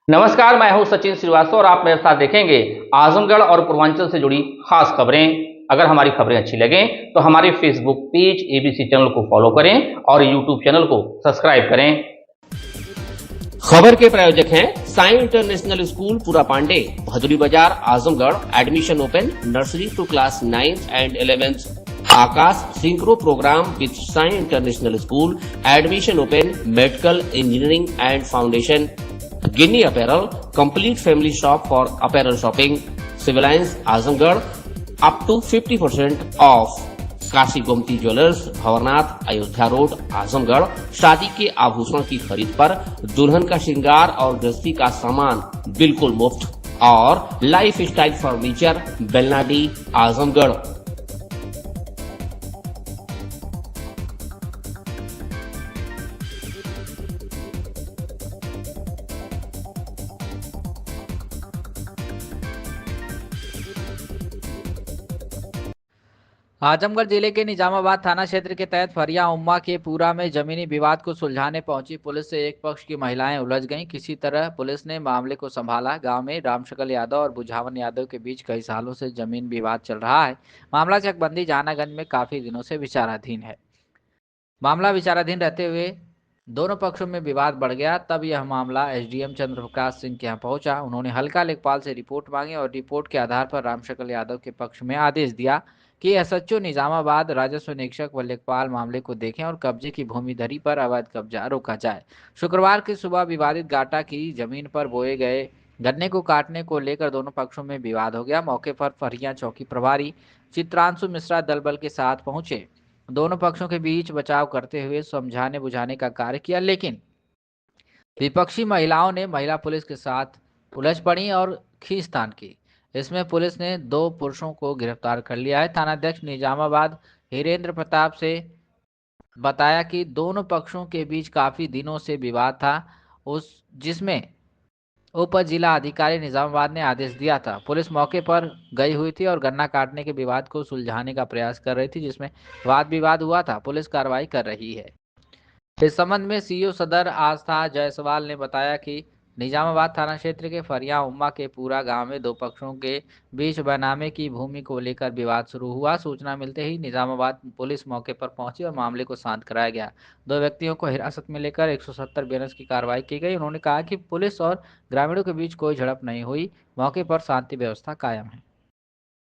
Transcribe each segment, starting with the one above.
नमस्कार, मैं हूं सचिन श्रीवास्तव और आप मेरे साथ देखेंगे आजमगढ़ और पूर्वांचल से जुड़ी खास खबरें। अगर हमारी खबरें अच्छी लगें तो हमारे फेसबुक पेज एबीसी चैनल को फॉलो करें और यूट्यूब चैनल को सब्सक्राइब करें। खबर के प्रायोजक हैं साई इंटरनेशनल स्कूल पूरा Pandey, Bhaduri Bazar, Azamgarh. Admission open nursery to class 9th and 11th। Aakash synchro programme with Sai international school. Admission open medical engineering and foundation. Ginni apparel, complete family shop for apparel shopping. Civil lines Azamgarh, up to 50% off. Kashi Gomti jewellers, Bhawarnath, Ayodhya road, Azamgarh. शादी के आभूषण की खरीद पर दुल्हन का श्रृंगार और गृहस्थी का सामान बिल्कुल मुफ्त। और life style furniture, Belnadi, Azamgarh. Azamgarh जिले के निजामाबाद थाना क्षेत्र के तहत फरिया उम्मा के पूरा में जमीनी विवाद को सुलझाने पहुंची पुलिस से एक पक्ष की महिलाएं उलझ गईं। किसी तरह पुलिस ने मामले को संभाला। गांव में रामशक्ल यादव और बुझावन यादव के बीच कई सालों से जमीन विवाद चल रहा है। मामला चकबंदी जहानागंज में काफी दिनों से विचाराधीन है। मामला विचाराधीन रहते हुए दोनों पक्षों में विवाद बढ़ गया। तब यह मामला एसडीएम चंद्रप्रकाश सिंह के यहाँ पहुंचा। उन्होंने हल्का लेखपाल से रिपोर्ट मांगी और रिपोर्ट के आधार पर रामशक्ल यादव के पक्ष में आदेश दिया कि एसएचओ निजामाबाद, राजस्व निरीक्षक व लेखपाल मामले को देखें और कब्जे की भूमि धरी पर अवैध कब्जा रोका जाए। शुक्रवार की सुबह विवादित गाटा की जमीन पर बोए गए गन्ने को काटने को लेकर दोनों पक्षों में विवाद हो गया। मौके पर फरिया चौकी प्रभारी चित्रांशु मिश्रा दलबल के साथ पहुंचे। दोनों पक्षों के बीच बचाव करते हुए समझाने बुझाने का कार्य किया, लेकिन विपक्षी महिलाओं ने महिला पुलिस के साथ उलझ पड़ी और खींचतान की। इसमें पुलिस ने 2 पुरुषों को गिरफ्तार कर लिया है। थानाध्यक्ष निजामाबाद हीरेंद्र प्रताप से बताया कि दोनों पक्षों के बीच काफी दिनों से विवाद था, उस जिसमें उप जिला अधिकारी निजामाबाद ने आदेश दिया था। पुलिस मौके पर गई हुई थी और गन्ना काटने के विवाद को सुलझाने का प्रयास कर रही थी, जिसमें वाद विवाद हुआ था। पुलिस कार्रवाई कर रही है। इस संबंध में सीओ सदर आस्था जायसवाल ने बताया कि निजामाबाद थाना क्षेत्र के फरिया उम्मा के पूरा गांव में 2 पक्षों के बीच बेनामे की भूमि को लेकर विवाद शुरू हुआ। सूचना मिलते ही निजामाबाद पुलिस मौके पर पहुंची और मामले को शांत कराया गया। 2 व्यक्तियों को हिरासत में लेकर 170 बीएनएस की कार्रवाई की गई। उन्होंने कहा कि पुलिस और ग्रामीणों के बीच कोई झड़प नहीं हुई, मौके पर शांति व्यवस्था कायम है।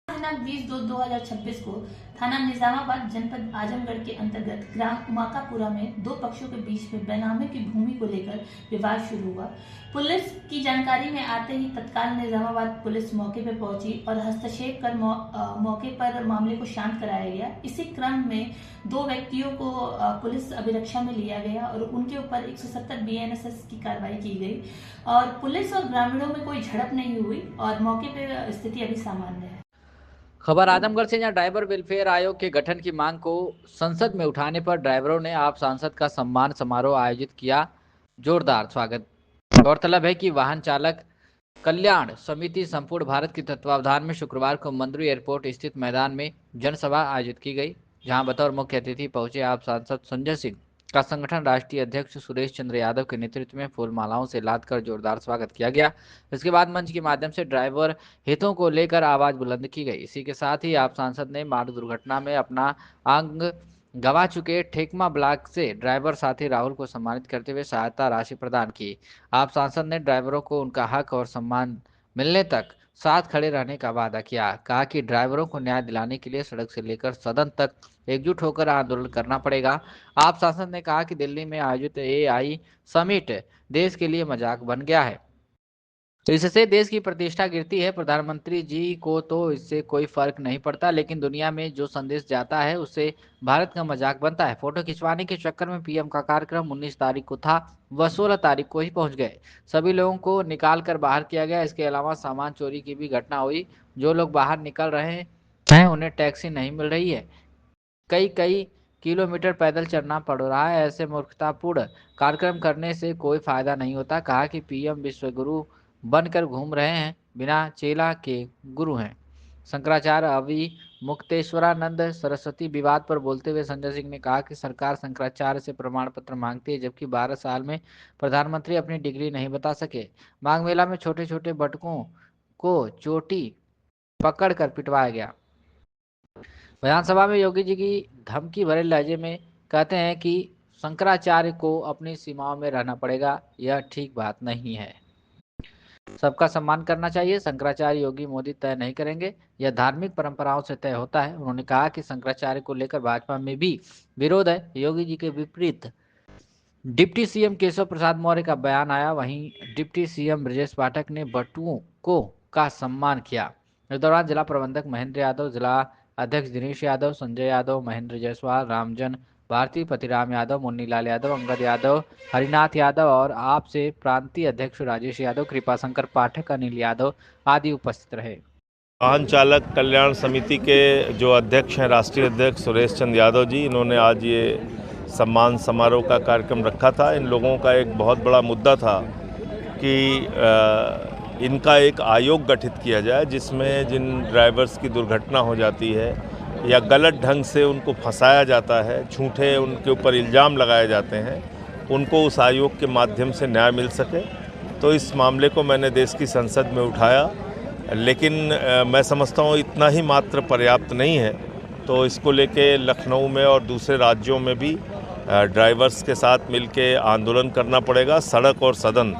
दिनांक 20/2/2026 को थाना निजामाबाद जनपद आजमगढ़ के अंतर्गत ग्राम उमाकापुरा में 2 पक्षों के बीच में बेनामे की भूमि को लेकर विवाद शुरू हुआ। पुलिस की जानकारी में आते ही तत्काल निजामाबाद पुलिस मौके पर पहुंची और हस्तक्षेप कर मौके पर मामले को शांत कराया गया। इसी क्रम में 2 व्यक्तियों को पुलिस अभिरक्षा में लिया गया और उनके ऊपर 170 बीएनएस की कार्रवाई की गई और पुलिस और ग्रामीणों में कोई झड़प नहीं हुई और मौके पर स्थिति अभी सामान्य है। खबर आजमगढ़ से, जहां ड्राइवर वेलफेयर आयोग के गठन की मांग को संसद में उठाने पर ड्राइवरों ने आप सांसद का सम्मान समारोह आयोजित किया। जोरदार स्वागत। गौरतलब है कि वाहन चालक कल्याण समिति संपूर्ण भारत के तत्वावधान में शुक्रवार को मंदरू एयरपोर्ट स्थित मैदान में जनसभा आयोजित की गई, जहां बतौर मुख्य अतिथि पहुंचे आप सांसद संजय सिंह का संगठन राष्ट्रीय अध्यक्ष सुरेश चंद्र यादव के नेतृत्व में फूल मालाओं से लाद कर जोरदार स्वागत किया गया। इसके बाद मंच के माध्यम से ड्राइवर हितों को लेकर आवाज बुलंद की गई। इसी के साथ ही आप सांसद ने मार्ग दुर्घटना में अपना अंग गंवा चुके ठेकमा ब्लॉक से ड्राइवर साथी राहुल को सम्मानित करते हुए सहायता राशि प्रदान की। आप सांसद ने ड्राइवरों को उनका हक और सम्मान मिलने तक साथ खड़े रहने का वादा किया। कहा कि ड्राइवरों को न्याय दिलाने के लिए सड़क से लेकर सदन तक एकजुट होकर आंदोलन करना पड़ेगा। आप सांसद ने कहा कि दिल्ली में आयोजित एआई समिट देश के लिए मजाक बन गया है, तो इससे देश की प्रतिष्ठा गिरती है। प्रधानमंत्री जी को तो इससे कोई फर्क नहीं पड़ता, लेकिन दुनिया में जो संदेश जाता है उससे भारत का मजाक बनता है। फोटो खिंचवाने के चक्कर में पीएम का कार्यक्रम 19 तारीख को था, वह 16 तारीख को ही पहुंच गए। सभी लोगों को निकाल कर बाहर किया गया। इसके अलावा सामान चोरी की भी घटना हुई। जो लोग बाहर निकल रहे हैं उन्हें टैक्सी नहीं मिल रही है, कई कई किलोमीटर पैदल चलना पड़ रहा है। ऐसे मूर्खतापूर्ण कार्यक्रम करने से कोई फायदा नहीं होता। कहा कि पीएम विश्व गुरु बनकर घूम रहे हैं, बिना चेला के गुरु हैं। शंकराचार्य अवि मुक्तेश्वरानंद सरस्वती विवाद पर बोलते हुए संजय सिंह ने कहा कि सरकार शंकराचार्य से प्रमाण पत्र मांगती है, जबकि 12 साल में प्रधानमंत्री अपनी डिग्री नहीं बता सके। माघ मेला में छोटे छोटे बटुकों को चोटी पकड़कर पिटवाया गया। विधानसभा में योगी जी की धमकी भरे लहजे में कहते हैं कि शंकराचार्य को अपनी सीमाओं में रहना पड़ेगा। यह ठीक बात नहीं है। सबका सम्मान करना चाहिए। शंकराचार्य योगी मोदी तय नहीं करेंगे, यह धार्मिक परंपराओं से तय होता है। उन्होंने कहा कि शंकराचार्य को लेकर भाजपा में भी विरोध है। योगी जी के विपरीत डिप्टी सीएम केशव प्रसाद मौर्य का बयान आया। वहीं डिप्टी सीएम ब्रजेश पाठक ने बटुओं को का सम्मान किया। इस दौरान जिला प्रबंधक महेंद्र यादव, जिला अध्यक्ष दिनेश यादव, संजय यादव, महेंद्र जायसवाल, रामजन भारती, पतिराम यादव, मुन्नीलाल यादव, अंगद यादव, हरिनाथ यादव और आप से प्रांतीय अध्यक्ष राजेश यादव, कृपाशंकर पाठक, अनिल यादव आदि उपस्थित रहे। वाहन चालक कल्याण समिति के जो अध्यक्ष हैं, राष्ट्रीय अध्यक्ष सुरेश चंद्र यादव जी, इन्होंने आज ये सम्मान समारोह का कार्यक्रम रखा था। इन लोगों का एक बहुत बड़ा मुद्दा था कि इनका एक आयोग गठित किया जाए जिसमें जिन ड्राइवर्स की दुर्घटना हो जाती है या गलत ढंग से उनको फंसाया जाता है, झूठे उनके ऊपर इल्ज़ाम लगाए जाते हैं, उनको उस आयोग के माध्यम से न्याय मिल सके। तो इस मामले को मैंने देश की संसद में उठाया, लेकिन मैं समझता हूँ इतना ही मात्र पर्याप्त नहीं है। तो इसको लेके लखनऊ में और दूसरे राज्यों में भी ड्राइवर्स के साथ मिलके आंदोलन करना पड़ेगा। सड़क और सदन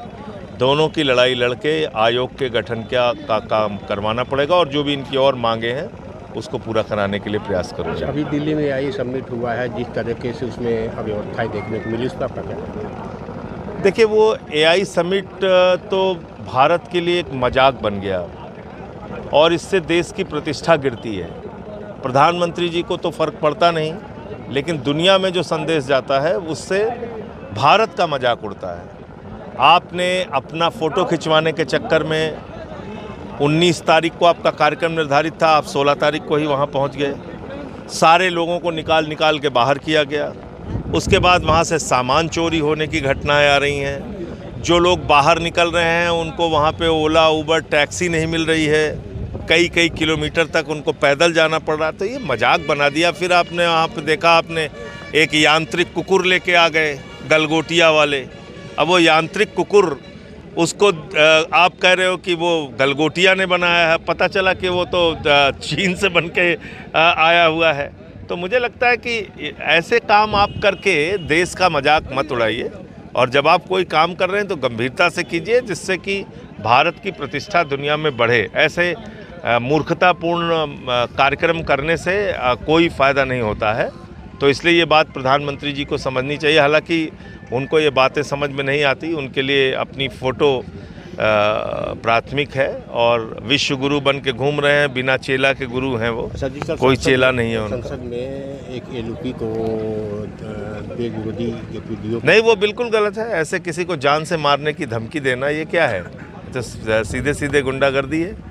दोनों की लड़ाई लड़के आयोग के गठन का काम करवाना पड़ेगा और जो भी इनकी और मांगे हैं उसको पूरा कराने के लिए प्रयास करूँगा। अभी दिल्ली में AI समिट हुआ है, जिस तरीके से उसमें अव्यवस्थाएं देखने को मिली, उसका क्या कहना है? देखिए, वो AI समिट तो भारत के लिए एक मजाक बन गया और इससे देश की प्रतिष्ठा गिरती है। प्रधानमंत्री जी को तो फर्क पड़ता नहीं, लेकिन दुनिया में जो संदेश जाता है उससे भारत का मजाक उड़ता है। आपने अपना फ़ोटो खिंचवाने के चक्कर में 19 तारीख को आपका कार्यक्रम निर्धारित था, आप 16 तारीख को ही वहाँ पहुँच गए। सारे लोगों को निकाल के बाहर किया गया। उसके बाद वहाँ से सामान चोरी होने की घटनाएं आ रही हैं। जो लोग बाहर निकल रहे हैं उनको वहाँ पे ओला, उबर, टैक्सी नहीं मिल रही है। कई किलोमीटर तक उनको पैदल जाना पड़ रहा। तो ये मजाक बना दिया। फिर आपने वहाँ पे देखा, आपने एक यांत्रिक कुकुर लेके आ गए, गलगोटिया वाले। अब वो यांत्रिक कुकुर, उसको आप कह रहे हो कि वो गलगोटिया ने बनाया है, पता चला कि वो तो चीन से बन के आया हुआ है। तो मुझे लगता है कि ऐसे काम आप करके देश का मजाक मत उड़ाइए और जब आप कोई काम कर रहे हैं तो गंभीरता से कीजिए, जिससे कि भारत की प्रतिष्ठा दुनिया में बढ़े। ऐसे मूर्खतापूर्ण कार्यक्रम करने से कोई फ़ायदा नहीं होता है। तो इसलिए ये बात प्रधानमंत्री जी को समझनी चाहिए। हालांकि उनको ये बातें समझ में नहीं आती, उनके लिए अपनी फ़ोटो प्राथमिक है और विश्व गुरु बन के घूम रहे हैं। बिना चेला के गुरु हैं वो, कोई चेला नहीं है उनका। संसद में एक LOP को बेगुदी वीडियो नहीं, वो बिल्कुल गलत है। ऐसे किसी को जान से मारने की धमकी देना, ये क्या है? तो सीधे गुंडागर्दी है।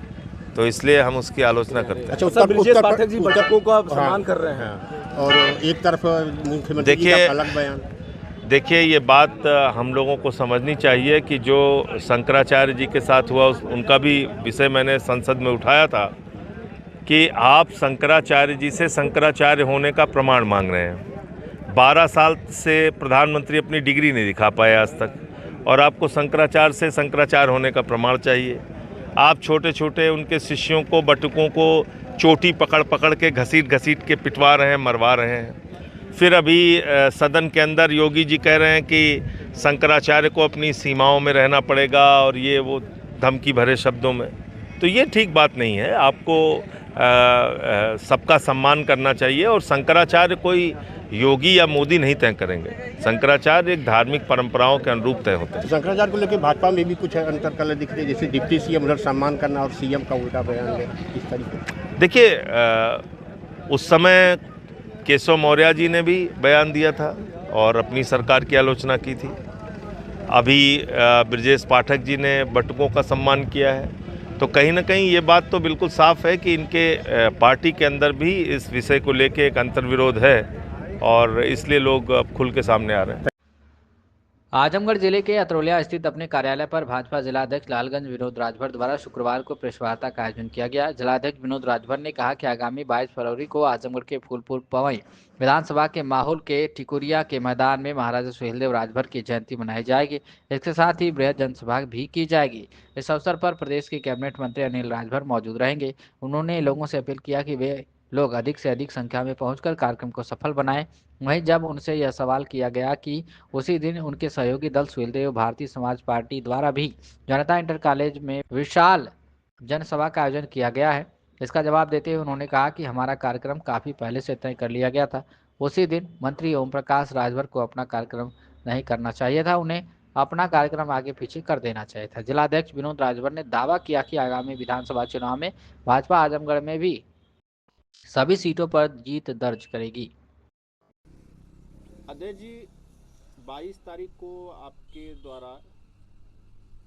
तो इसलिए हम उसकी आलोचना करते हैं। अच्छा, ब्रजेश पाठक जी बटुकों का सम्मान कर रहे हैं और एक तरफ मुख्यमंत्री जी का अलग बयान। देखिए, ये बात हम लोगों को समझनी चाहिए कि जो शंकराचार्य जी के साथ हुआ उनका भी विषय मैंने संसद में उठाया था कि आप शंकराचार्य जी से शंकराचार्य होने का प्रमाण मांग रहे हैं। 12 साल से प्रधानमंत्री अपनी डिग्री नहीं दिखा पाए आज तक और आपको शंकराचार्य से शंकराचार्य होने का प्रमाण चाहिए। आप छोटे छोटे उनके शिष्यों को, बटुकों को चोटी पकड़ के घसीट के पिटवा रहे हैं, मरवा रहे हैं। फिर अभी सदन के अंदर योगी जी कह रहे हैं कि शंकराचार्य को अपनी सीमाओं में रहना पड़ेगा और ये वो धमकी भरे शब्दों में। तो ये ठीक बात नहीं है। आपको सबका सम्मान करना चाहिए और शंकराचार्य कोई योगी या मोदी नहीं तय करेंगे। शंकराचार्य एक धार्मिक परंपराओं के अनुरूप तय होते हैं। शंकराचार्य को लेकर भाजपा में भी कुछ अंतर कलर दिख रहे, जैसे डिप्टी सीएम उधर सम्मान करना और सीएम का उल्टा बयान है, इस तरीके। देखिए, उस समय केशव मौर्य जी ने भी बयान दिया था और अपनी सरकार की आलोचना की थी। अभी ब्रजेश पाठक जी ने बटुकों का सम्मान किया है। तो कहीं ना कहीं ये बात तो बिल्कुल साफ है कि इनके पार्टी के अंदर भी इस विषय को लेके एक अंतर्विरोध है और इसलिए लोग अब खुल के सामने आ रहे हैं। आजमगढ़ जिले के अतरौलिया स्थित अपने कार्यालय पर भाजपा जिलाध्यक्ष लालगंज विनोद राजभर द्वारा शुक्रवार को प्रेस वार्ता का आयोजन किया गया। जिलाध्यक्ष विनोद राजभर ने कहा कि आगामी 22 फरवरी को आजमगढ़ के फूलपुर पवई विधानसभा के माहौल के टिकुरिया के मैदान में महाराजा सुहेलदेव राजभर की जयंती मनाई जाएगी। इसके साथ ही बृहद जनसभा भी की जाएगी। इस अवसर पर प्रदेश के कैबिनेट मंत्री अनिल राजभर मौजूद रहेंगे। उन्होंने लोगों से अपील किया कि वे लोग अधिक से अधिक संख्या में पहुंचकर कार्यक्रम को सफल बनाएं। वहीं जब उनसे यह सवाल किया गया कि उसी दिन उनके सहयोगी दल सुहेलदेव भारतीय समाज पार्टी द्वारा भी जनता इंटर कॉलेज में विशाल जनसभा का आयोजन किया गया है, इसका जवाब देते हुए उन्होंने कहा कि हमारा कार्यक्रम काफी पहले से तय कर लिया गया था। उसी दिन मंत्री ओम प्रकाश राजभर को अपना कार्यक्रम नहीं करना चाहिए था, उन्हें अपना कार्यक्रम आगे पीछे कर देना चाहिए था। जिलाध्यक्ष विनोद राजभर ने दावा किया कि आगामी विधानसभा चुनाव में भाजपा आजमगढ़ में भी सभी सीटों पर जीत दर्ज करेगी। अजय जी, 22 तारीख को आपके द्वारा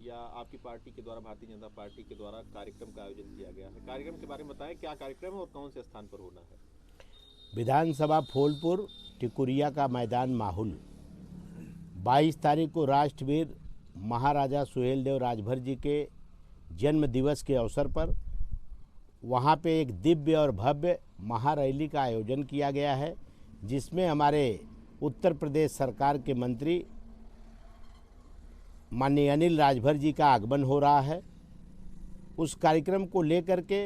या आपकी पार्टी के द्वारा, भारतीय जनता पार्टी के द्वारा कार्यक्रम का आयोजन किया गया है। कार्यक्रम के बारे में बताएं, क्या कार्यक्रम है और कौन से स्थान पर होना है? विधानसभा फूलपुर टिकुरिया का मैदान माहौल 22 तारीख को राष्ट्रवीर महाराजा सुहेलदेव राजभर जी के जन्म दिवस के अवसर पर वहाँ पे एक दिव्य और भव्य महारैली का आयोजन किया गया है, जिसमें हमारे उत्तर प्रदेश सरकार के मंत्री माननीय अनिल राजभर जी का आगमन हो रहा है। उस कार्यक्रम को लेकर के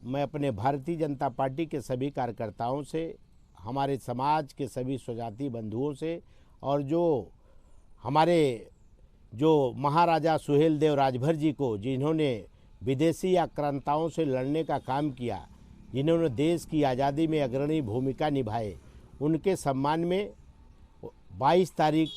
मैं अपने भारतीय जनता पार्टी के सभी कार्यकर्ताओं से, हमारे समाज के सभी स्वजाति बंधुओं से और जो हमारे महाराजा सुहेलदेव राजभर जी को, जिन्होंने विदेशी आक्रांताओं से लड़ने का काम किया, जिन्होंने देश की आज़ादी में अग्रणी भूमिका निभाए, उनके सम्मान में 22 तारीख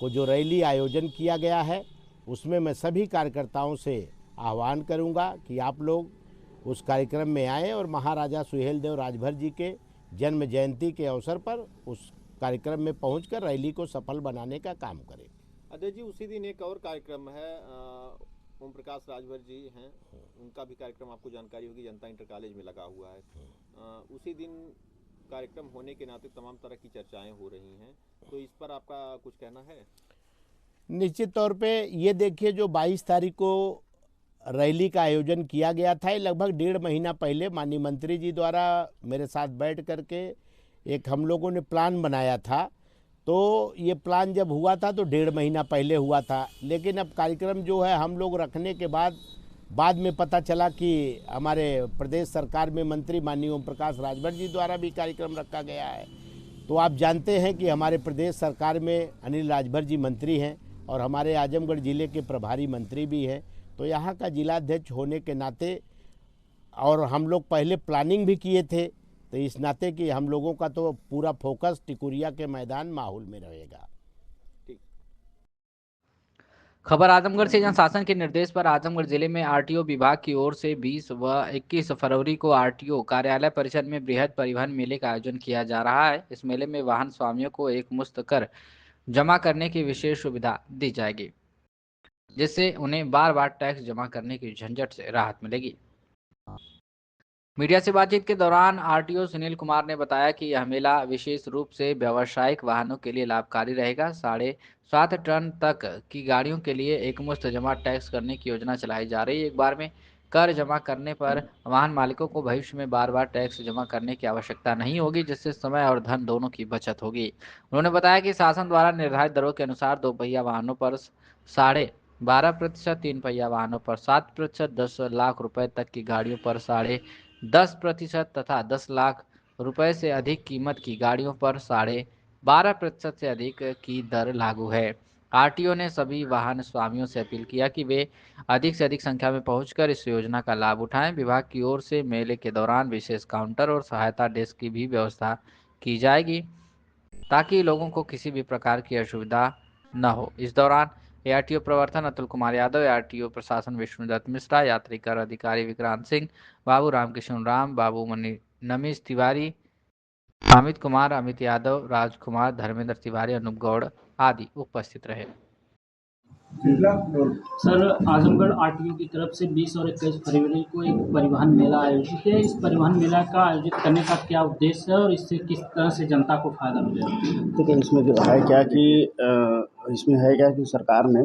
को जो रैली आयोजन किया गया है, उसमें मैं सभी कार्यकर्ताओं से आह्वान करूंगा कि आप लोग उस कार्यक्रम में आएँ और महाराजा सुहेलदेव राजभर जी के जन्म जयंती के अवसर पर उस कार्यक्रम में पहुंचकर रैली को सफल बनाने का काम करें। अजय जी, उसी दिन एक और कार्यक्रम है, ओम प्रकाश राजभर जी हैं, उनका भी कार्यक्रम आपको जानकारी होगी, जनता इंटर कॉलेज में लगा हुआ है। उसी दिन कार्यक्रम होने के नाते तमाम तरह की चर्चाएं हो रही हैं, तो इस पर आपका कुछ कहना है? निश्चित तौर पे ये देखिए, जो 22 तारीख को रैली का आयोजन किया गया था, लगभग 1.5 महीना पहले माननीय मंत्री जी द्वारा मेरे साथ बैठ करके एक हम लोगों ने प्लान बनाया था। तो ये प्लान जब हुआ था तो 1.5 महीना पहले हुआ था, लेकिन अब कार्यक्रम जो है हम लोग रखने के बाद में पता चला कि हमारे प्रदेश सरकार में मंत्री माननीय ओम प्रकाश राजभर जी द्वारा भी कार्यक्रम रखा गया है। तो आप जानते हैं कि हमारे प्रदेश सरकार में अनिल राजभर जी मंत्री हैं और हमारे आजमगढ़ ज़िले के प्रभारी मंत्री भी हैं। तो यहाँ का जिलाध्यक्ष होने के नाते, और हम लोग पहले प्लानिंग भी किए थे, तो इस नाते कि हम लोगों का तो पूरा फोकस टिकुरिया के मैदान माहौल में रहेगा। खबर आजमगढ़ से। जनशासन के निर्देश पर आजमगढ़ जिले में आरटीओ विभाग की ओर से 20 व 21 फरवरी को आरटीओ कार्यालय परिसर में बृहद परिवहन मेले का आयोजन किया जा रहा है। इस मेले में वाहन स्वामियों को एक मुश्त कर जमा करने की विशेष सुविधा दी जाएगी, जिससे उन्हें बार बार टैक्स जमा करने की झंझट से राहत मिलेगी। मीडिया से बातचीत के दौरान आरटीओ सुनील कुमार ने बताया कि यह मेला विशेष रूप से व्यावसायिक वाहनों के लिए लाभकारी रहेगा। 7.5 टन तक की गाड़ियों के लिए एकमुश्त जमा टैक्स करने की योजना चलाई जा रही है। एक बार में कर जमा करने पर वाहन मालिकों को भविष्य में बार बार टैक्स जमा करने की आवश्यकता नहीं होगी, जिससे समय और धन दोनों की बचत होगी। उन्होंने बताया कि शासन द्वारा निर्धारित दरों के अनुसार 2 पहिया वाहनों पर 12.5%, 3 पहिया वाहनों पर 7%, 10 लाख रुपए तक की गाड़ियों पर 10% तथा 10 लाख रुपए से अधिक कीमत की गाड़ियों पर 12.5% से अधिक की दर लागू है। आरटीओ ने सभी वाहन स्वामियों से अपील किया कि वे अधिक से अधिक संख्या में पहुंचकर इस योजना का लाभ उठाएं। विभाग की ओर से मेले के दौरान विशेष काउंटर और सहायता डेस्क की भी व्यवस्था की जाएगी, ताकि लोगों को किसी भी प्रकार की असुविधा न हो। इस दौरान एआरटीओ प्रवर्तन अतुल कुमार यादव, एआरटीओ प्रशासन विष्णुदत्त मिश्रा, यात्री कर अधिकारी विक्रांत सिंह, बाबू रामकिशन राम, बाबू नमीश तिवारी, अमित कुमार, अमित यादव, राजकुमार, धर्मेंद्र तिवारी, अनूप गौड़ आदि उपस्थित रहे। सर, आजमगढ़ आरटीओ की तरफ से 20 और 21 फरवरी को एक परिवहन मेला आयोजित है। इस परिवहन मेला का आयोजित करने का क्या उद्देश्य है और इससे किस तरह से जनता को फायदा मिलेगा? देखिए, इसमें जो है क्या कि इसमें है क्या कि सरकार ने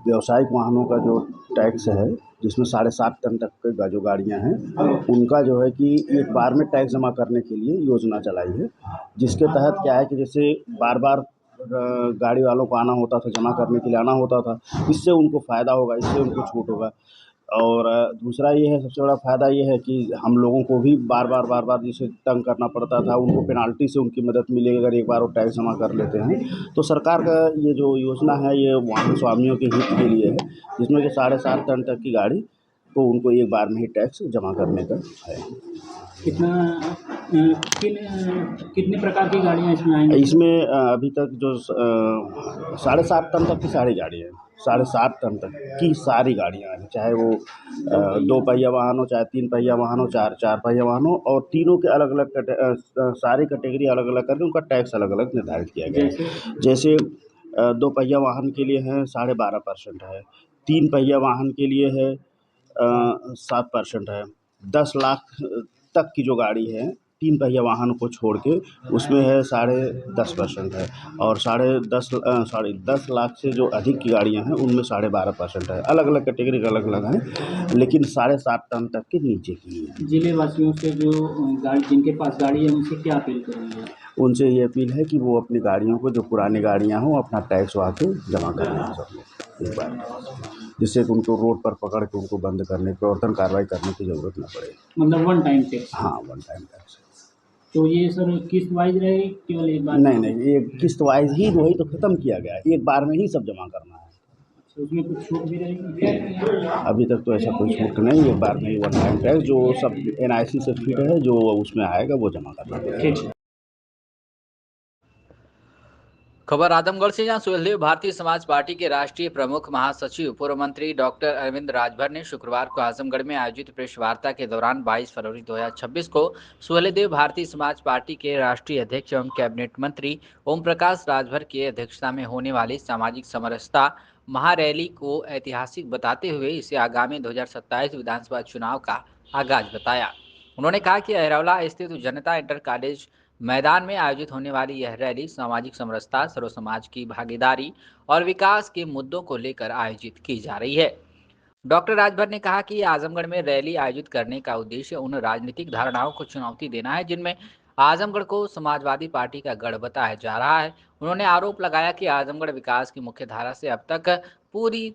व्यावसायिक वाहनों का जो टैक्स है, जिसमें 7.5 टन तक के जो गाड़ियाँ हैं, उनका जो है कि एक बार में टैक्स जमा करने के लिए योजना चलाई है। जिसके तहत क्या है कि जैसे बार बार गाड़ी वालों को आना होता था, जमा करने के लिए आना होता था, इससे उनको फ़ायदा होगा, इससे उनको छूट होगा। और दूसरा ये है, सबसे बड़ा फ़ायदा ये है कि हम लोगों को भी बार बार जिसे तंग करना पड़ता था, उनको पेनाल्टी से उनकी मदद मिलेगी अगर एक बार वो टैक्स जमा कर लेते हैं। तो सरकार का ये जो योजना है, ये वाहन स्वामियों के हित के लिए है, जिसमें कि 7.5 टन तक की गाड़ी को उनको एक बार में ही टैक्स जमा करने का है। कितने प्रकार की गाड़ियाँ इसमें आएंगी? इसमें अभी तक जो 7.5 टन तक की सारी गाड़ी है, 7.5 टन तक की सारी गाड़ियाँ हैं, चाहे वो 2 पहिया वाहन हो, चाहे 3 पहिया वाहन हो, 4 पहिया वाहन हो, और तीनों के अलग अलग सारी कैटेगरी अलग अलग करके उनका टैक्स अलग अलग निर्धारित किया गया है। जैसे 2 पहिया वाहन के लिए है 12.5% है, 3 पहिया वाहन के लिए है 7% है, 10 लाख तक की जो गाड़ी है 3 पहिया वाहन को छोड़ के उसमें है 10.5% है, और 10.5 लाख से जो अधिक की गाड़ियां हैं उनमें 12.5% है। अलग अलग कैटेगरी का अलग अलग हैं, लेकिन 7.5 टन तक के नीचे की है। जिले वासियों से जो गाड़ी जिनके पास गाड़ी है उनसे क्या अपील करेंगे? उनसे ये अपील है कि वो अपनी गाड़ियों को, जो पुरानी गाड़ियां हों, अपना टैक्स आके जमा कर लें सब लोग एक बार, जिससे कि उनको रोड पर पकड़ के उनको बंद करने, प्रवर्तन कार्रवाई करने की ज़रूरत न पड़े। मतलब वन टाइम टैक्स? हाँ, वन टाइम टैक्स। तो ये सर किस्त वाइज रहेगी केवल एक बार? नहीं, ये किस्त वाइज ही वही तो ख़त्म किया गया है, एक बार में ही सब जमा करना है। तो उसमें कुछ छूट भी रहेगी? अभी तक तो ऐसा कोई छूट नहीं, एक बार में ही वन टाइम टैक्स जो सब NIC से फिट है, जो उसमें आएगा वो जमा करना पड़ेगा। खबर आजमगढ़ से, जहां सुहेलदेव भारतीय समाज पार्टी के राष्ट्रीय प्रमुख महासचिव पूर्व मंत्री डॉक्टर अरविंद राजभर ने शुक्रवार को आजमगढ़ में आयोजित प्रेस वार्ता के दौरान 22 फरवरी 2026 को सुहेलदेव भारतीय समाज पार्टी के राष्ट्रीय अध्यक्ष एवं कैबिनेट मंत्री ओम प्रकाश राजभर की अध्यक्षता में होने वाली सामाजिक समरसता महारैली को ऐतिहासिक बताते हुए इसे आगामी 2027 विधानसभा चुनाव का आगाज बताया। उन्होंने कहा कि अहरौला स्थित जनता इंटर कॉलेज मैदान में आयोजित होने वाली यह रैली सामाजिक समरसता, सर्व समाज की भागीदारी और विकास के मुद्दों को लेकर आयोजित की जा रही है। डॉक्टर राजभर ने कहा कि आजमगढ़ में रैली आयोजित करने का उद्देश्य उन राजनीतिक धारणाओं को चुनौती देना है जिनमें आजमगढ़ को समाजवादी पार्टी का गढ़ बताया जा रहा है। उन्होंने आरोप लगाया कि आजमगढ़ विकास की मुख्य धारा से अब तक पूरी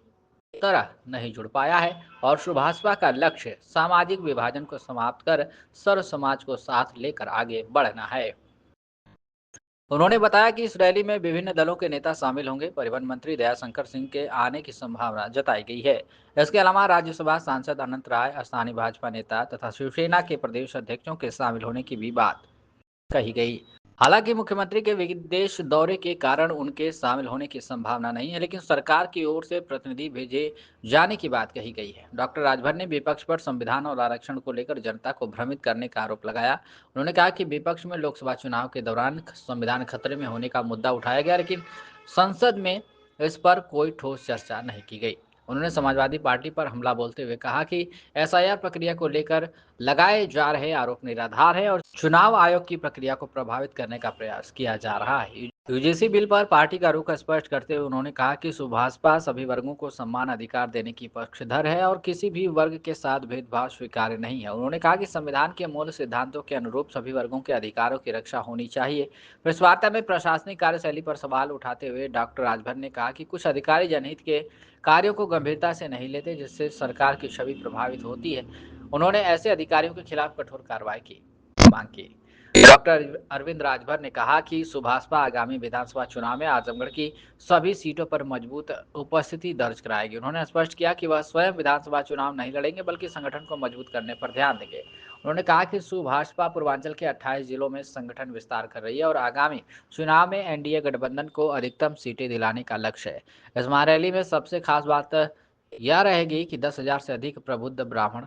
तरह नहीं जुड़ पाया है और सुभाषपा का लक्ष्य सामाजिक विभाजन को समाप्त कर सर्व समाज को साथ लेकर आगे बढ़ना है। उन्होंने बताया कि इस रैली में विभिन्न दलों के नेता शामिल होंगे। परिवहन मंत्री दयाशंकर सिंह के आने की संभावना जताई गई है। इसके अलावा राज्यसभा सांसद अनंत राय, स्थानीय भाजपा नेता तथा शिवसेना के प्रदेश अध्यक्षों के शामिल होने की भी बात कही गई। हालांकि मुख्यमंत्री के विदेश दौरे के कारण उनके शामिल होने की संभावना नहीं है, लेकिन सरकार की ओर से प्रतिनिधि भेजे जाने की बात कही गई है। डॉक्टर राजभर ने विपक्ष पर संविधान और आरक्षण को लेकर जनता को भ्रमित करने का आरोप लगाया। उन्होंने कहा कि विपक्ष में लोकसभा चुनाव के दौरान संविधान खतरे में होने का मुद्दा उठाया गया, लेकिन संसद में इस पर कोई ठोस चर्चा नहीं की गई। उन्होंने समाजवादी पार्टी पर हमला बोलते हुए कहा कि SIR प्रक्रिया को लेकर लगाए जा रहे आरोप निराधार है और चुनाव आयोग की प्रक्रिया को प्रभावित करने का प्रयास किया जा रहा है। UGC बिल पर पार्टी का रुख स्पष्ट करते हुए उन्होंने कहा कि सुभाषपा सभी वर्गों को समान अधिकार देने की पक्षधर है और किसी भी वर्ग के साथ भेदभाव स्वीकार्य नहीं है। उन्होंने कहा कि संविधान के मूल सिद्धांतों के अनुरूप सभी वर्गों के अधिकारों की रक्षा होनी चाहिए। प्रेस वार्ता में प्रशासनिक कार्यशैली पर सवाल उठाते हुए डॉक्टर राजभर ने कहा कि कुछ अधिकारी जनहित के कार्यों को गंभीरता से नहीं लेते, जिससे सरकार की छवि प्रभावित होती है। उन्होंने ऐसे अधिकारियों के खिलाफ कठोर कार्रवाई की मांग की। डॉक्टर अरविंद राजभर ने कहा कि सुभाषपा आगामी विधानसभा चुनाव में आजमगढ़ की सभी सीटों पर मजबूत उपस्थिति दर्ज कराएगी। उन्होंने स्पष्ट किया कि वह स्वयं विधानसभा चुनाव नहीं लड़ेंगे, बल्कि संगठन को मजबूत करने पर ध्यान देंगे। उन्होंने कहा कि सुभाषपा पूर्वांचल के 28 जिलों में संगठन विस्तार कर रही है और आगामी चुनाव में NDA गठबंधन को अधिकतम सीटें दिलाने का लक्ष्य है। इस महारैली में सबसे खास बात यह रहेगी कि 10,000 से अधिक प्रबुद्ध ब्राह्मण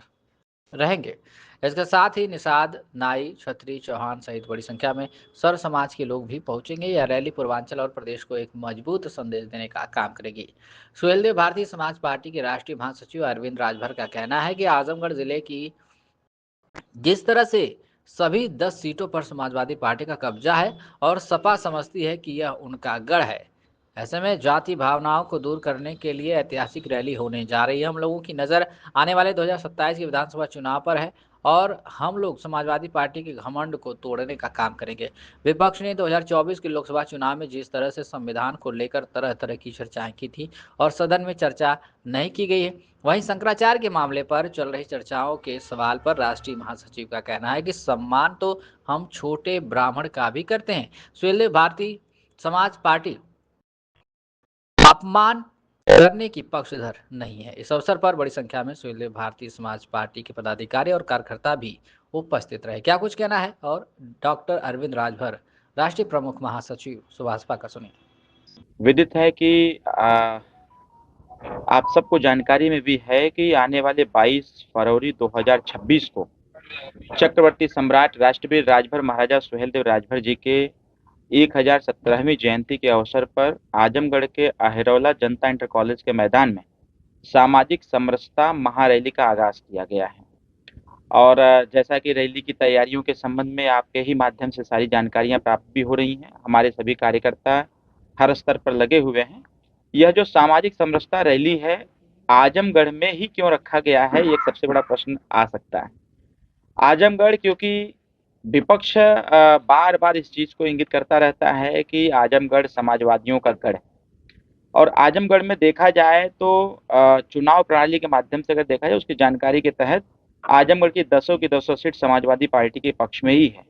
रहेंगे। इसके साथ ही निषाद, नाई, छत्री, चौहान सहित बड़ी संख्या में सर्व समाज के लोग भी पहुंचेंगे। यह रैली पूर्वांचल और प्रदेश को एक मजबूत संदेश देने का काम करेगी। सुहेलदेव भारतीय समाज पार्टी के राष्ट्रीय महासचिव अरविंद राजभर का कहना है कि आजमगढ़ जिले की जिस तरह से सभी 10 सीटों पर समाजवादी पार्टी का कब्जा है और सपा समझती है कि यह उनका गढ़ है, ऐसे में जाति भावनाओं को दूर करने के लिए ऐतिहासिक रैली होने जा रही है। हम लोगों की नज़र आने वाले 2027 के विधानसभा चुनाव पर है और हम लोग समाजवादी पार्टी के घमंड को तोड़ने का काम करेंगे। विपक्ष ने 2024 के लोकसभा चुनाव में जिस तरह से संविधान को लेकर तरह तरह की चर्चाएं की थी और सदन में चर्चा नहीं की गई है, वहीं शंकराचार्य के मामले पर चल रही चर्चाओं के सवाल पर राष्ट्रीय महासचिव का कहना है कि सम्मान तो हम छोटे ब्राह्मण का भी करते हैं। सुहेलदेव भारती समाज पार्टी अपमान करने की पक्षधर नहीं है। इस अवसर पर बड़ी संख्या में सुहेलदेव भारतीय समाज पार्टी के पदाधिकारी और कार्यकर्ता भी उपस्थित रहे। क्या कुछ कहना है और डॉक्टर अरविंद राजभर राष्ट्रीय प्रमुख महासचिव सुभाषपा का सुनिए। विदित है कि आप सबको जानकारी में भी है कि आने वाले 22 फरवरी 2026 को चक्रवर्ती सम्राट राष्ट्रवीर राजभर महाराजा सुहेलदेव राजभर जी के 1017वीं जयंती के अवसर पर आजमगढ़ के अहिरौला जनता इंटर कॉलेज के मैदान में सामाजिक समरसता महारैली का आगाज किया गया है। और जैसा कि रैली की तैयारियों के संबंध में आपके ही माध्यम से सारी जानकारियां प्राप्त भी हो रही हैं, हमारे सभी कार्यकर्ता हर स्तर पर लगे हुए हैं। यह जो सामाजिक समरसता रैली है आजमगढ़ में ही क्यों रखा गया है, ये एक सबसे बड़ा प्रश्न आ सकता है। आजमगढ़ क्योंकि विपक्ष बार बार इस चीज को इंगित करता रहता है कि आजमगढ़ समाजवादियों का गढ़ है और आजमगढ़ में देखा जाए तो चुनाव प्रणाली के माध्यम से अगर देखा जाए उसकी जानकारी के तहत आजमगढ़ की 10 सीट समाजवादी पार्टी के पक्ष में ही है।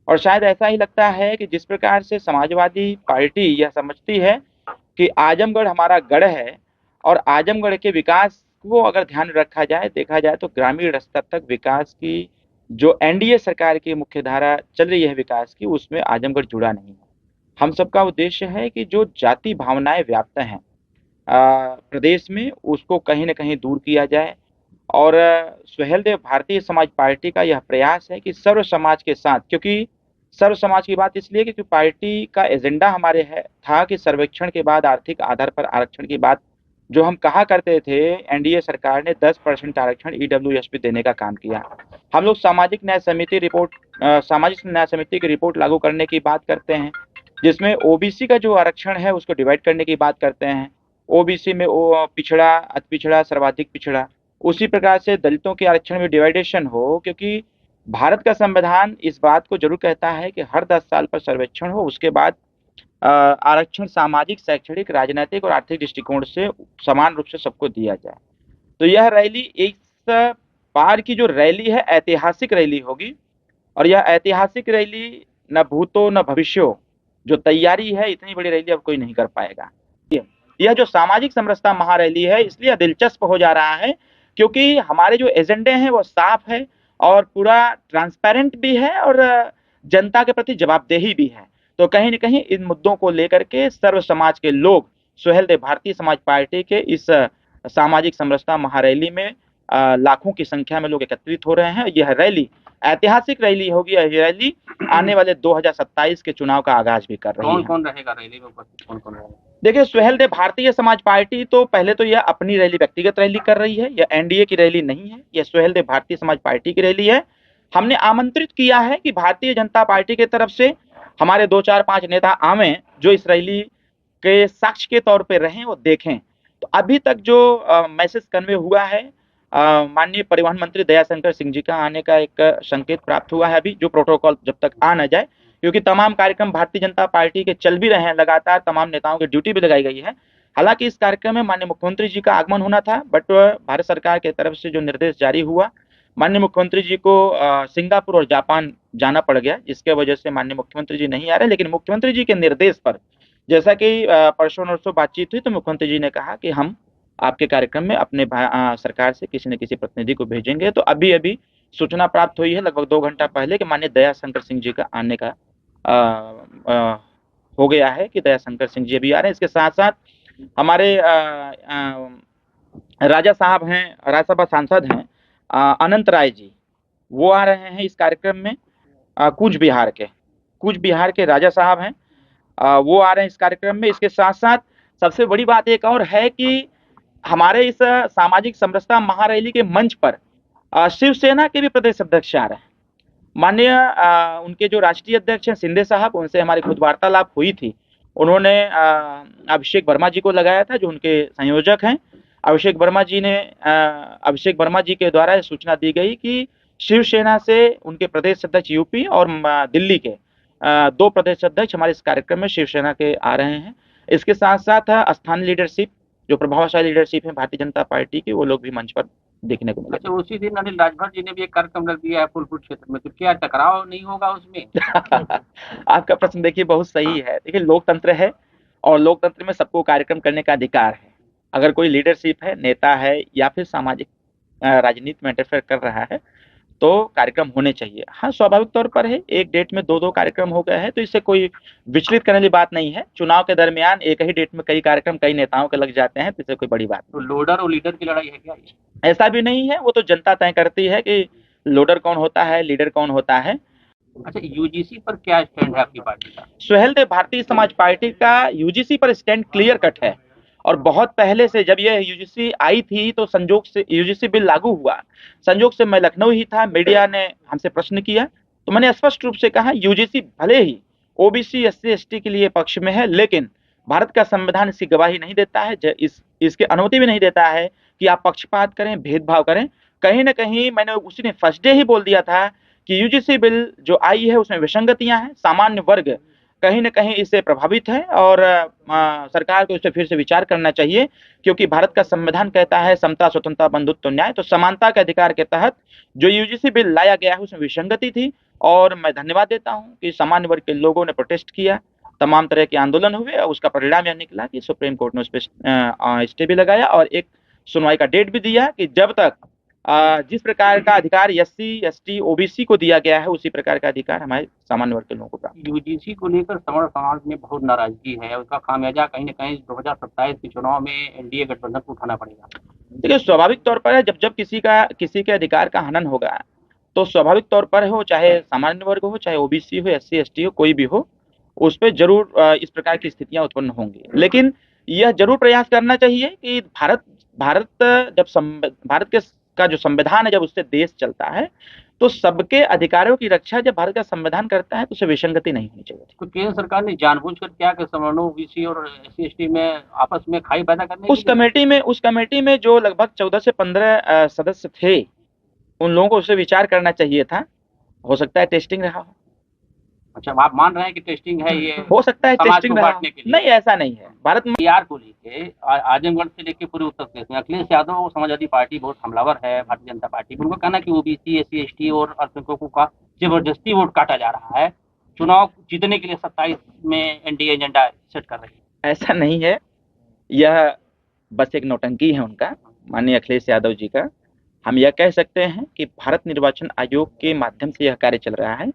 और शायद ऐसा ही लगता है कि जिस प्रकार से समाजवादी पार्टी यह समझती है कि आजमगढ़ हमारा गढ़ है और आजमगढ़ के विकास को अगर ध्यान रखा जाए देखा जाए तो ग्रामीण स्तर तक विकास की जो एनडीए सरकार की मुख्य धारा चल रही है विकास की, उसमें आजमगढ़ जुड़ा नहीं है। हम सबका उद्देश्य है कि जो जाति भावनाएं व्याप्त हैं प्रदेश में उसको कहीं ना कहीं दूर किया जाए। और सुहेलदेव भारतीय समाज पार्टी का यह प्रयास है कि सर्व समाज के साथ, क्योंकि सर्व समाज की बात इसलिए क्योंकि पार्टी का एजेंडा हमारे है था कि सर्वेक्षण के बाद आर्थिक आधार पर आरक्षण की बात जो हम कहा करते थे, एनडीए सरकार ने 10% आरक्षण ईडब्ल्यूएस देने का काम किया। हम लोग सामाजिक न्याय समिति की रिपोर्ट लागू करने की बात करते हैं, जिसमें ओबीसी का जो आरक्षण है उसको डिवाइड करने की बात करते हैं। ओबीसी में पिछड़ा, अति पिछड़ा, सर्वाधिक पिछड़ा, उसी प्रकार से दलितों के आरक्षण में डिवाइडेशन हो, क्योंकि भारत का संविधान इस बात को जरूर कहता है कि हर 10 साल पर सर्वेक्षण हो, उसके बाद आरक्षण सामाजिक, शैक्षणिक, राजनीतिक और आर्थिक दृष्टिकोण से समान रूप से सबको दिया जाए। तो यह रैली इस बार की जो रैली है ऐतिहासिक रैली होगी और यह ऐतिहासिक रैली न भूतो न भविष्यो, जो तैयारी है इतनी बड़ी रैली अब कोई नहीं कर पाएगा। यह जो सामाजिक समरसता महारैली है इसलिए दिलचस्प हो जा रहा है क्योंकि हमारे जो एजेंडे हैं वो साफ है और पूरा ट्रांसपेरेंट भी है और जनता के प्रति जवाबदेही भी है। तो कहीं न कहीं इन मुद्दों को लेकर के सर्व समाज के लोग सुहेलदेव भारतीय समाज पार्टी के इस सामाजिक समरसता महारैली में लाखों की संख्या में लोग एकत्रित हो रहे हैं। यह रैली ऐतिहासिक रैली होगी। यह रैली आने वाले 2027 के चुनाव का आगाज भी कर रही है। कौन कौन रहेगा रैली में उपस्थित, कौन कौन रहेगा? देखिए, सुहेलदेव भारतीय समाज पार्टी तो पहले तो यह अपनी रैली व्यक्तिगत रैली कर रही है, यह एनडीए की रैली नहीं है, यह सुहेलदेव भारतीय समाज पार्टी की रैली है। हमने आमंत्रित किया है कि भारतीय जनता पार्टी की तरफ से हमारे 2, 4, 5 नेता आवें जो इस रैली के साक्ष्य के तौर पे रहें और देखें। तो अभी तक जो मैसेज कन्वे हुआ है, माननीय परिवहन मंत्री दयाशंकर सिंह जी का आने का एक संकेत प्राप्त हुआ है। अभी जो प्रोटोकॉल जब तक आ न जाए, क्योंकि तमाम कार्यक्रम भारतीय जनता पार्टी के चल भी रहे हैं, लगातार तमाम नेताओं की ड्यूटी भी लगाई गई है। हालांकि इस कार्यक्रम में माननीय मुख्यमंत्री जी का आगमन होना था, बट भारत सरकार की तरफ से जो निर्देश जारी हुआ, माननीय मुख्यमंत्री जी को सिंगापुर और जापान जाना पड़ गया, जिसके वजह से माननीय मुख्यमंत्री जी नहीं आ रहे। लेकिन मुख्यमंत्री जी के निर्देश पर जैसा कि परसों नरसों बातचीत हुई, तो मुख्यमंत्री जी ने कहा कि हम आपके कार्यक्रम में अपने सरकार से किसी न किसी प्रतिनिधि को भेजेंगे। तो अभी अभी सूचना प्राप्त हुई है लगभग 2 घंटा पहले कि माननीय दयाशंकर सिंह जी का आने का हो गया है कि दयाशंकर सिंह जी अभी आ रहे हैं। इसके साथ साथ हमारे राजा साहब हैं, राज्यसभा सांसद हैं अनंत राय जी, वो आ रहे हैं इस कार्यक्रम में। कूच बिहार के राजा साहब हैं, वो आ रहे हैं इस कार्यक्रम में। इसके साथ साथ सबसे बड़ी बात एक और है कि हमारे इस सामाजिक समरसता महारैली के मंच पर शिवसेना के भी प्रदेश अध्यक्ष आ रहे हैं। माननीय उनके जो राष्ट्रीय अध्यक्ष हैं शिंदे साहब, उनसे हमारी खुद वार्तालाप हुई थी उन्होंने अभिषेक वर्मा जी को लगाया था, जो उनके संयोजक हैं। अभिषेक वर्मा जी के द्वारा सूचना दी गई कि शिवसेना से उनके प्रदेश अध्यक्ष यूपी और दिल्ली के 2 प्रदेश अध्यक्ष हमारे इस कार्यक्रम में शिवसेना के आ रहे हैं। इसके साथ साथ स्थानीय लीडरशिप, जो प्रभावशाली लीडरशिप है भारतीय जनता पार्टी की, वो लोग भी मंच पर देखने को मिले। अच्छा, उसी दिन अनिल राजभर जी ने भी एक कार्यक्रम रख दिया है फूलपुर क्षेत्र में, तो क्या टकराव नहीं होगा उसमें? आपका प्रश्न देखिए बहुत सही है। देखिए, लोकतंत्र है और लोकतंत्र में सबको कार्यक्रम करने का अधिकार है। अगर कोई लीडरशिप है, नेता है या फिर सामाजिक राजनीति में इंटरफेयर कर रहा है तो कार्यक्रम होने चाहिए। हाँ, स्वाभाविक तौर पर है, एक डेट में 2-2 कार्यक्रम हो गए हैं तो इससे कोई विचलित करने वाली बात नहीं है। चुनाव के दरमियान एक ही डेट में कई कार्यक्रम कई नेताओं के लग जाते हैं तो इससे कोई बड़ी बात तो लोडर और लीडर की लड़ाई है क्या ये? नहीं। ऐसा भी नहीं है, वो तो जनता तय करती है कि लोडर कौन होता है, लीडर कौन होता है। अच्छा, यूजीसी पर क्या स्टैंड है आपकी पार्टी का? सुहेलदेव भारतीय समाज पार्टी का यूजीसी पर स्टैंड क्लियर कट है और बहुत पहले से जब यह यूजीसी आई थी तो संजोग से यूजीसी बिल लागू हुआ, संजोग से मैं लखनऊ ही था, मीडिया ने हमसे प्रश्न किया तो मैंने स्पष्ट रूप से कहा यूजीसी भले ही ओबीसी एससी एसटी के लिए पक्ष में है, लेकिन भारत का संविधान इसकी गवाही नहीं देता है, इसकी अनुमति भी नहीं देता है कि आप पक्षपात करें, भेदभाव करें। कहीं ना कहीं मैंने उसी ने फर्स्ट डे ही बोल दिया था कि यूजीसी बिल जो आई है उसमें विसंगतियां हैं, सामान्य वर्ग कहीं न कहीं इससे प्रभावित है और सरकार को इस पे फिर से विचार करना चाहिए, क्योंकि भारत का संविधान कहता है समता, स्वतंत्रता, बंधुत्व, न्याय। तो समानता के अधिकार के तहत जो यूजीसी बिल लाया गया है उसमें विसंगति थी और मैं धन्यवाद देता हूं कि सामान्य वर्ग के लोगों ने प्रोटेस्ट किया, तमाम तरह के आंदोलन हुए और उसका परिणाम यह निकला कि सुप्रीम कोर्ट ने उस पे स्टे भी लगाया और एक सुनवाई का डेट भी दिया कि जब तक जिस प्रकार का अधिकार एससी एसटी ओबीसी को दिया गया है उसी प्रकार का अधिकार हमारे सामान्य वर्ग के लोगों को प्राप्त। यूजीसी को लेकर सवर्ण समाज में बहुत नाराजगी है, उसका खामियाजा कहीं न कहीं 2027 के चुनाव में एनडीए गठबंधन को उठाना पड़ेगा। देखिए, स्वाभाविक तौर पर है जब किसी के अधिकार का हनन होगा तो स्वाभाविक तौर पर हो, चाहे सामान्य वर्ग हो, चाहे ओबीसी हो, एससी एसटी हो, कोई भी हो, उस पर जरूर इस प्रकार की स्थितियां उत्पन्न होंगी। लेकिन यह जरूर प्रयास करना चाहिए कि भारत का जो संविधान है जब उससे देश चलता है तो सबके अधिकारों की रक्षा जब भारत का संविधान करता है तो उसे विसंगति नहीं होनी चाहिए। तो केंद्र सरकार ने जानबूझकर क्या कि सवर्णों, ओबीसी और एससी एसटी में आपस में खाई पैदा करने उस कमेटी में जो लगभग 14 से 15 सदस्य थे, उन लोगों को उससे विचार करना चाहिए था। हो सकता है टेस्टिंग रहा हो। अच्छा, आप मान रहे हैं कि टेस्टिंग है ये? हो सकता है टेस्टिंग रहा हो। के लिए नहीं, ऐसा नहीं है। भारत में बिहार को लेके आजमगढ़ से लेके पूरे उत्तर प्रदेश में अखिलेश यादव समाजवादी पार्टी बहुत हमलावर है भारतीय जनता पार्टी। उनको कहना कि ओबीसी एससी एसटी और अल्पसंख्यकों का जबरदस्ती वोट काटा जा रहा है, चुनाव जीतने के लिए 27 में एनडीए एजेंडा सेट कर रही है। ऐसा नहीं है, यह बस एक नौटंकी है उनका, माननीय अखिलेश यादव जी का। हम यह कह सकते हैं कि भारत निर्वाचन आयोग के माध्यम से यह कार्य चल रहा है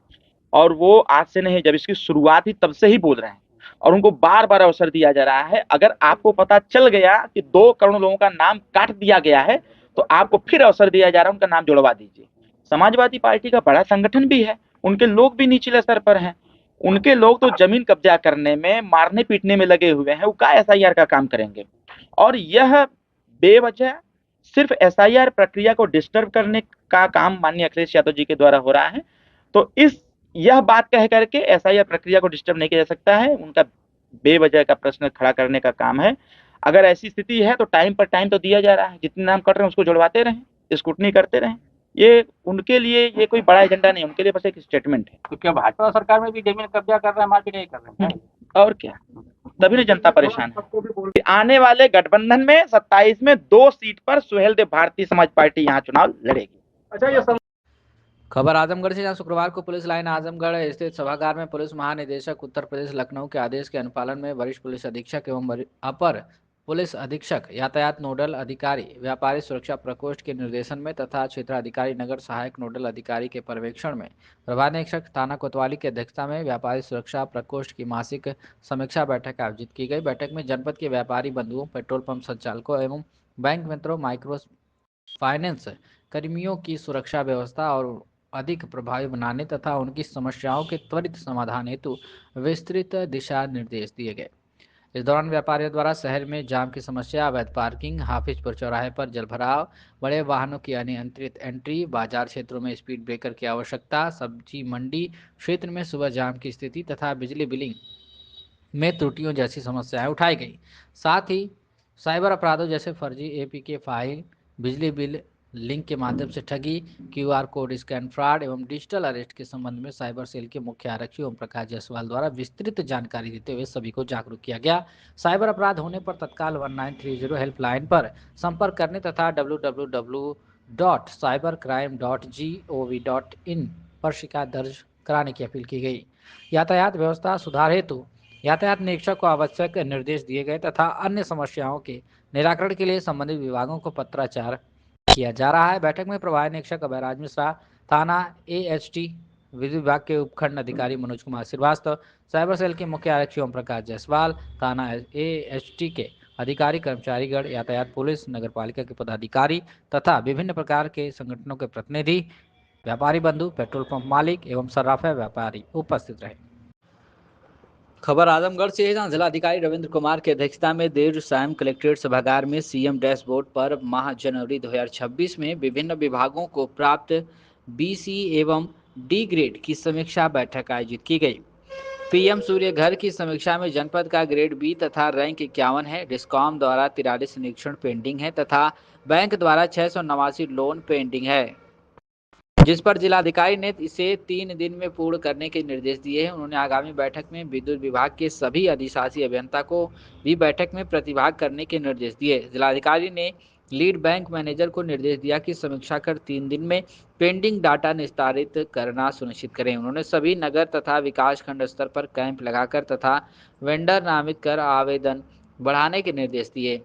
और वो आज से नहीं, जब इसकी शुरुआत ही तब से ही बोल रहे हैं और उनको बार बार अवसर दिया जा रहा है। अगर आपको पता चल गया कि 2 करोड़ लोगों का नाम काट दिया गया है तो आपको फिर अवसर दिया जा रहा है, उनका नाम जुड़वा दीजिए। समाजवादी पार्टी का बड़ा संगठन भी है, उनके लोग भी निचले स्तर पर हैं, उनके लोग तो जमीन कब्जा करने में, मारने पीटने में लगे हुए हैं, वो क्या एसआईआर का काम करेंगे? और यह बेवजह सिर्फ एसआईआर प्रक्रिया को डिस्टर्ब करने का काम माननीय अखिलेश यादव जी के द्वारा हो रहा है। तो यह बात कह करके एसआईआर प्रक्रिया को डिस्टर्ब नहीं किया जा सकता है, उनका बेवजह का प्रश्न खड़ा करने का काम है। अगर ऐसी स्थिति है तो टाइम पर टाइम तो दिया जा रहा है, जितने नाम कट रहे हैं उसको जुड़वाते रहें, स्क्रूटनी करते रहें। ये उनके लिए ये कोई बड़ा एजेंडा नहीं, उनके लिए बस एक स्टेटमेंट है। तो क्या भाजपा सरकार में भी जमीन कब्जा कर रहा है, मारपीट नहीं कर रहे हैं? और क्या, तभी ना जनता परेशान है। आने वाले गठबंधन में 27 में 2 सीट पर सुहेलदेव भारतीय समाज पार्टी यहाँ चुनाव लड़ेगी। अच्छा, ये खबर आजमगढ़ से, जहां शुक्रवार को पुलिस लाइन आजमगढ़ स्थित सभागार में पुलिस महानिदेशक उत्तर प्रदेश लखनऊ के आदेश के अनुपालन में वरिष्ठ पुलिस अधीक्षक एवं अपर पुलिस अधीक्षक यातायात नोडल अधिकारी व्यापारी सुरक्षा प्रकोष्ठ के निर्देशन में तथा क्षेत्राधिकारी नगर सहायक नोडल अधिकारी के पर्यवेक्षण में प्रभारी निरीक्षक थाना कोतवाली की अध्यक्षता में व्यापारी सुरक्षा प्रकोष्ठ की मासिक समीक्षा बैठक आयोजित की गई। बैठक में जनपद के व्यापारी बंधुओं, पेट्रोल पंप संचालकों एवं बैंक मित्रों, माइक्रो फाइनेंस कर्मियों की सुरक्षा व्यवस्था और अधिक प्रभावी बनाने तथा उनकी समस्याओं के त्वरित समाधान हेतु विस्तृत दिशा निर्देश दिए गए। इस दौरान व्यापारियों द्वारा शहर में जाम की समस्या, अवैध पार्किंग, हाफिजपुर चौराहे पर जलभराव, बड़े वाहनों की अनियंत्रित एंट्री, बाजार क्षेत्रों में स्पीड ब्रेकर की आवश्यकता, सब्जी मंडी क्षेत्र में सुबह जाम की स्थिति तथा बिजली बिलिंग में त्रुटियों जैसी समस्याएं उठाई गई। साथ ही साइबर अपराधों जैसे फर्जी एपीके फाइल, बिजली बिल लिंक के माध्यम से ठगी, क्यूआर कोड स्कैन फ्रॉड एवं डिजिटल अरेस्ट के संबंध में साइबर सेल के मुख्य आरक्षी ओम प्रकाश जायसवाल द्वारा विस्तृत जानकारी देते हुए सभी को जागरूक किया गया। साइबर अपराध होने पर तत्काल 1930 हेल्पलाइन पर संपर्क करने तथा www.cybercrime.gov.in पर शिकायत दर्ज कराने की अपील की गई। यातायात व्यवस्था सुधार हेतु यातायात निरीक्षक को आवश्यक निर्देश दिए गए तथा अन्य समस्याओं के निराकरण के लिए संबंधित विभागों को पत्राचार किया जा रहा है। बैठक में प्रभारी निरीक्षक अभयराज मिश्रा, थाना एएचटी विधि विभाग के उपखंड अधिकारी मनोज कुमार श्रीवास्तव, साइबर सेल के मुख्य आरक्षी ओम प्रकाश जायसवाल, थाना एएचटी के अधिकारी कर्मचारीगण, यातायात पुलिस, नगर पालिका के पदाधिकारी तथा विभिन्न प्रकार के संगठनों के प्रतिनिधि, व्यापारी बंधु, पेट्रोल पंप मालिक एवं सर्राफा व्यापारी उपस्थित रहे। खबर आजमगढ़ से है, जहां जिलाधिकारी रविंद्र कुमार की अध्यक्षता में देर शाम कलेक्ट्रेट सभागार में सीएम डैशबोर्ड पर माह जनवरी 2026 में विभिन्न विभागों को प्राप्त बीसी एवं डी ग्रेड की समीक्षा बैठक आयोजित की गई। पीएम सूर्य घर की समीक्षा में जनपद का ग्रेड बी तथा रैंक 51 है। डिस्कॉम द्वारा 43 निरीक्षण पेंडिंग है तथा बैंक द्वारा 689 लोन पेंडिंग है, जिस पर जिलाधिकारी ने इसे 3 दिन में पूर्ण करने के निर्देश दिए हैं। उन्होंने आगामी बैठक में विद्युत विभाग के सभी अधिशासी अभियंता को भी बैठक में प्रतिभाग करने के निर्देश दिए। जिलाधिकारी ने लीड बैंक मैनेजर को निर्देश दिया कि समीक्षा कर 3 दिन में पेंडिंग डाटा निस्तारित करना सुनिश्चित करें। उन्होंने सभी नगर तथा विकास खंड स्तर पर कैंप लगाकर तथा वेंडर नामित कर आवेदन बढ़ाने के निर्देश दिए।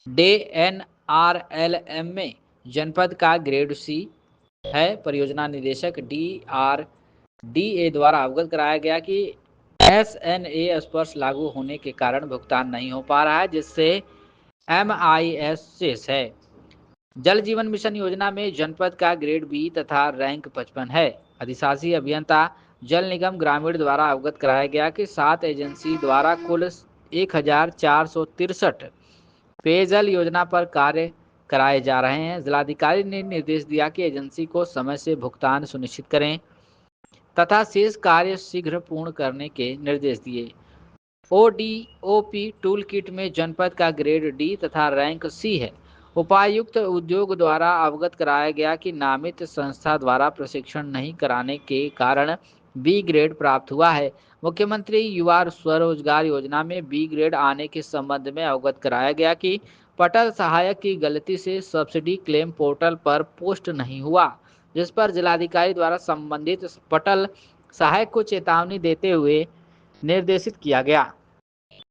DNRLM में जनपद का ग्रेड सी है। परियोजना निदेशक DRDA द्वारा अवगत कराया गया कि SNA स्पर्श लागू होने के कारण भुगतान नहीं हो पा रहा है, जिससे MIS शेष है। जल जीवन मिशन योजना में जनपद का ग्रेड बी तथा रैंक 55 है। अधिशासी अभियंता जल निगम ग्रामीण द्वारा अवगत कराया गया कि 7 एजेंसी द्वारा कुल 1463 पेयजल योजना पर कार्य कराए जा रहे हैं। जिलाधिकारी ने निर्देश दिया कि एजेंसी को समय से भुगतान सुनिश्चित करें तथा शेष कार्य शीघ्र पूर्ण करने के निर्देश दिए। ODOP टूल किट में जनपद का ग्रेड डी तथा रैंक सी है। उपायुक्त उद्योग द्वारा अवगत कराया गया कि नामित संस्था द्वारा प्रशिक्षण नहीं कराने के कारण बी ग्रेड प्राप्त हुआ है। मुख्यमंत्री युवा स्वरोजगार योजना में बी ग्रेड आने के संबंध में अवगत कराया गया कि पटल सहायक की गलती से सब्सिडी क्लेम पोर्टल पर पोस्ट नहीं हुआ, जिस पर जिलाधिकारी द्वारा संबंधित पटल सहायक को चेतावनी देते हुए निर्देशित किया गया।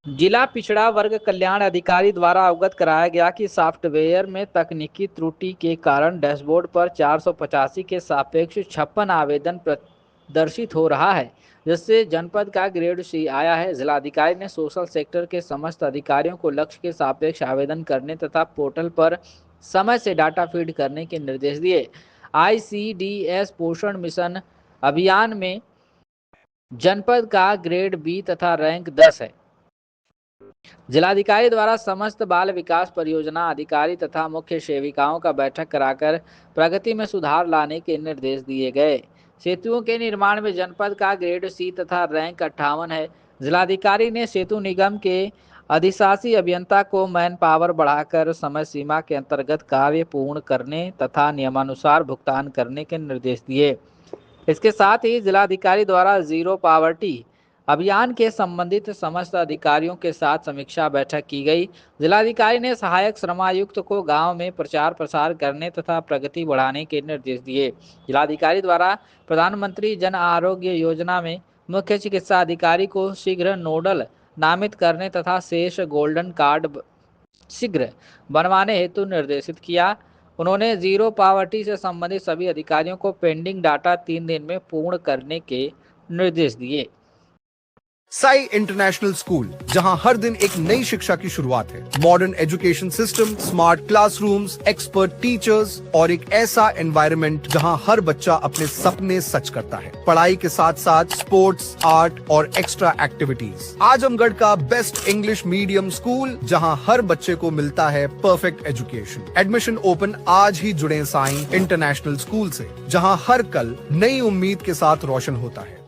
जिला पिछड़ा वर्ग कल्याण अधिकारी द्वारा अवगत कराया गया कि सॉफ्टवेयर में तकनीकी त्रुटि के कारण डैशबोर्ड पर 485 के सापेक्ष 56 आवेदन प्रदर्शित हो रहा है, जिससे जनपद का ग्रेड सी आया है। जिलाधिकारी ने सोशल सेक्टर के समस्त अधिकारियों को लक्ष्य के सापेक्ष आवेदन करने तथा पोर्टल पर समय से डाटा फीड करने के निर्देश दिए। ICDS पोषण मिशन अभियान में जनपद का ग्रेड बी तथा रैंक 10 है। जिलाधिकारी द्वारा समस्त बाल विकास परियोजना अधिकारी तथा मुख्य सेविकाओं का बैठक कराकर प्रगति में सुधार लाने के निर्देश दिए गए। सेतुओं के निर्माण में जनपद का ग्रेड सी तथा रैंक 58 है। जिलाधिकारी ने सेतु निगम के अधिशासी अभियंता को मैन पावर बढ़ाकर समय सीमा के अंतर्गत कार्य पूर्ण करने तथा नियमानुसार भुगतान करने के निर्देश दिए। इसके साथ ही जिलाधिकारी द्वारा जीरो पावर्टी अभियान के संबंधित समस्त अधिकारियों के साथ समीक्षा बैठक की गई। जिलाधिकारी ने सहायक श्रमायुक्त को गांव में प्रचार प्रसार करने तथा प्रगति बढ़ाने के निर्देश दिए। जिलाधिकारी द्वारा प्रधानमंत्री जन आरोग्य योजना में मुख्य चिकित्सा अधिकारी को शीघ्र नोडल नामित करने तथा शेष गोल्डन कार्ड शीघ्र बनवाने हेतु निर्देशित किया। उन्होंने जीरो पावर्टी से संबंधित सभी अधिकारियों को पेंडिंग डाटा 3 दिन में पूर्ण करने के निर्देश दिए। साई इंटरनेशनल स्कूल, जहां हर दिन एक नई शिक्षा की शुरुआत है। Modern education system, smart classrooms, expert teachers और एक ऐसा एनवायरनमेंट जहां हर बच्चा अपने सपने सच करता है। पढ़ाई के साथ साथ स्पोर्ट्स, आर्ट और एक्स्ट्रा एक्टिविटीज। आजमगढ़ का बेस्ट इंग्लिश मीडियम स्कूल, जहां हर बच्चे को मिलता है परफेक्ट एजुकेशन। एडमिशन ओपन आज ही जुड़े साई इंटरनेशनल स्कूल से, जहां हर कल नई उम्मीद के साथ रोशन होता है।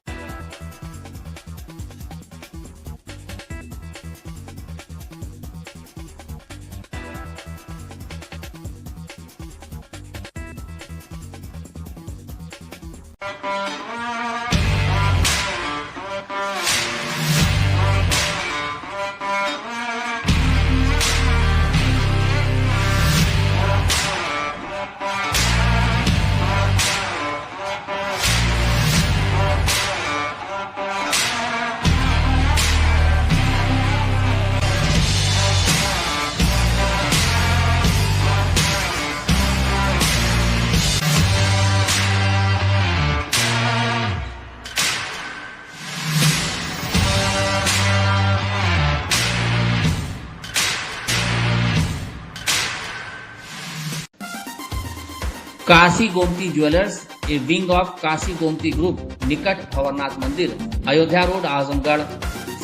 Kashi Gomti jewellers, A wing of Kashi Gomti group, निकट भंवरनाथ मंदिर, अयोध्या रोड, आजमगढ़।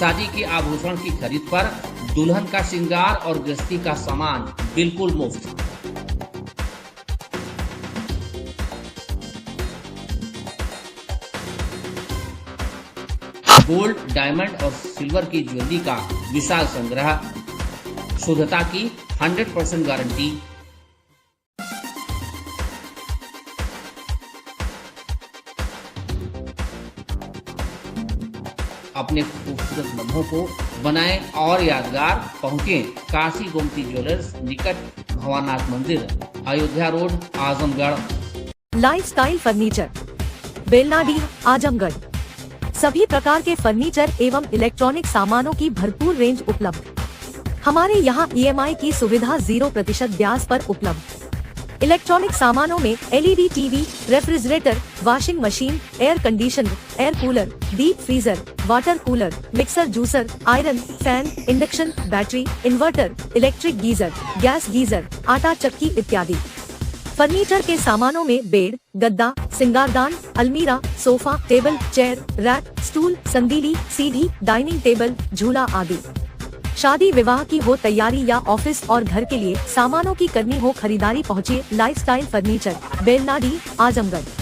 शादी के आभूषण की खरीद पर दुल्हन का श्रृंगार और गृहस्थी का सामान बिल्कुल मुफ्त। गोल्ड, डायमंड और सिल्वर की ज्वेलरी का विशाल संग्रह, शुद्धता की 100% गारंटी। अपने खूबसूरत लम्हों को बनाएं और यादगार। पहुंचें काशी गोमती ज्वेलर्स, निकट भंवरनाथ मंदिर, Ayodhya road, Azamgarh. Lifestyle furniture, Belnadi, Azamgarh. सभी प्रकार के फर्नीचर एवं इलेक्ट्रॉनिक सामानों की भरपूर रेंज उपलब्ध। हमारे यहाँ EMI की सुविधा 0% ब्याज पर उपलब्ध। इलेक्ट्रॉनिक सामानों में LED TV, refrigerator, washing machine, air conditioner, air cooler, deep freezer, water cooler, mixer juicer, iron, fan, induction, battery, inverter, electric geyser, gas geyser, आटा चक्की इत्यादि। फर्नीचर के सामानों में बेड, गद्दा, सिंगारदान, अलमीरा, sofa, table, chair, rack, stool, संदीली, सीढ़ी, डाइनिंग टेबल, झूला आदि। शादी विवाह की हो तैयारी या ऑफिस और घर के लिए सामानों की करनी हो खरीदारी, पहुँचिए लाइफस्टाइल फर्नीचर, बेलनाडी, आजमगढ़।